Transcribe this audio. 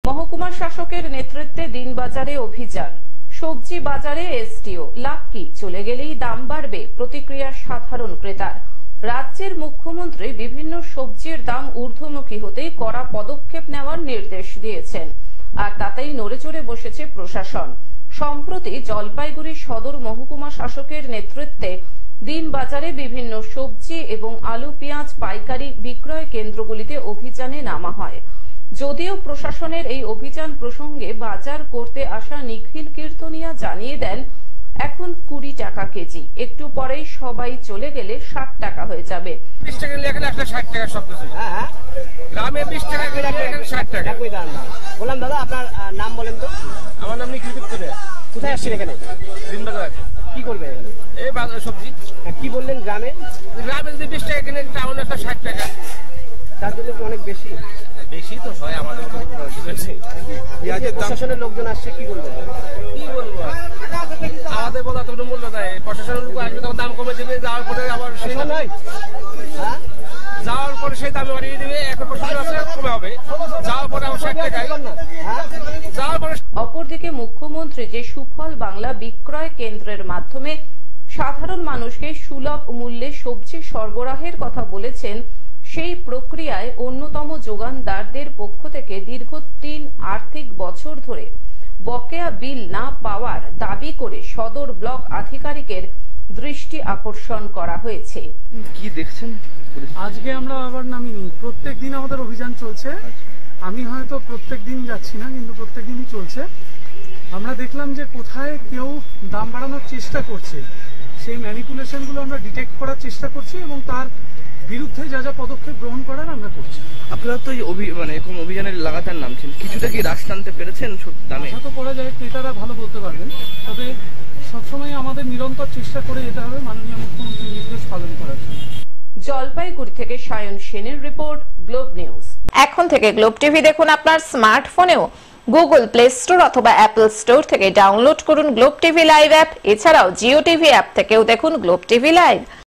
মহকুমা শাসকের নেতৃত্বে দিনবাজারে অভিযান। সবজি বাজারে এসটিও, লাভ কি? চলে গেলেই দাম বাড়বে, প্রতিক্রিয়া সাধারণ ক্রেতার। রাজ্যের মুখ্যমন্ত্রী বিভিন্ন সবজির দাম ঊর্ধ্বমুখী হতেই কড়া পদক্ষেপ নেওয়ার নির্দেশ দিয়েছেন, আর তাতেই নড়েচড়ে বসেছে প্রশাসন। সম্প্রতি জলপাইগুড়ি সদর মহকুমা শাসকের নেতৃত্বে দিনবাজারে বিভিন্ন সবজি এবং আলু পেঁয়াজ পাইকারি বিক্রয় কেন্দ্রগুলিতে অভিযানে নামা হয়। যদিও প্রশাসনের এই অভিযান প্রসঙ্গে বাজার করতে আসা নিখিল কীর্তনিয়া জানিয়ে দেন, এখন 20 টাকা কেজি, একটু পরেই সবাই চলে গেলে 60 টাকা হয়ে যাবে। 20 টাকা লেখা একটা 60 টাকা সব কিছু। হ্যাঁ, গ্রামে 20 টাকা লেখা 60 টাকা। বললাম দাদা, আপনার নাম বলেন তো। আমার নাম নিখিল কীর্তনিয়া। কোথায় আসছেন এখানে? দিনবাজার। কি করবে এখানে? এই বাজার সবজি। কি বললেন গ্রামে? গ্রামে যদি 20 টাকা কিনে, টাউনে একটা 60 টাকা। তার জন্য কি অনেক বেশি? বেশি তো হয় আমাদের মতো বেশি। প্রশাসনের লোকজন আসছে, কি বলবেন? কি বলবো, আমাদের বলা তো মূল্য দেয়। প্রশাসনের লোক আসবে, তখন দাম কমে দেবে, যাওয়ার পরে আবার সেই নয়, যাওয়ার পরে সেই দামে বাড়িয়ে দেবে। এখন প্রশাসন আসলে কমে হবে, যাওয়ার পরে আবার 60 টাকায় যাওয়ার পরে। অপরদিকে মুখ্যমন্ত্রী যে সুফল বাংলা বিক্রয় কেন্দ্রের মাধ্যমে সাধারণ মানুষকে সুলভ মূল্যে সবজি সরবরাহের কথা বলেছেন, সেই প্রক্রিয়ায় অন্যতম যোগানদারদের পক্ষ থেকে দীর্ঘ 3 আর্থিক বছর ধরে বকেয়া বিল না পাওয়ার দাবি করে সদর ব্লক আধিকারিকের দৃষ্টি আকর্ষণ করা হয়েছে। কি দেখছেন? আজকে আমরা আবার নামিনি, প্রত্যেক দিন আমাদের অভিযান চলছে। আমি হয়তো প্রত্যেক দিন যাচ্ছি না, কিন্তু প্রত্যেক দিনই চলছে। আমরা দেখলাম যে কোথায় কেউ দাম বাড়ানোর চেষ্টা করছে, সেই ম্যানিপুলেশনগুলো আমরা ডিটেক্ট করার চেষ্টা করছি এবং তার বিরুদ্ধে যা যা পদক্ষেপ গ্রহণ করার আমরা করছি। আপনারা তো এরকম অভিযানের লাগাতার নামছেন, কিছুটা কি রাশ টানতে পেরেছেন দামে? আশা তো করা যায় ক্রেতারা ভালো বলতে পারবেন, তবে সবসময় আমাদের নিরন্তর চেষ্টা করে যেতে হবে মাননীয় মুখ্যমন্ত্রীর নির্দেশ পালন করার জন্য। জলপাইগুড়ি থেকে সায়ন সেনের রিপোর্ট, গ্লোব নিউজ। এখন থেকে গ্লোব টিভি দেখুন আপনার স্মার্টফোনেও। গুগল প্লে স্টোর অথবা অ্যাপল স্টোর থেকে ডাউনলোড করুন গ্লোব টিভি লাইভ অ্যাপ। এছাড়াও জিও টিভি অ্যাপ থেকেও দেখুন গ্লোব টিভি লাইভ।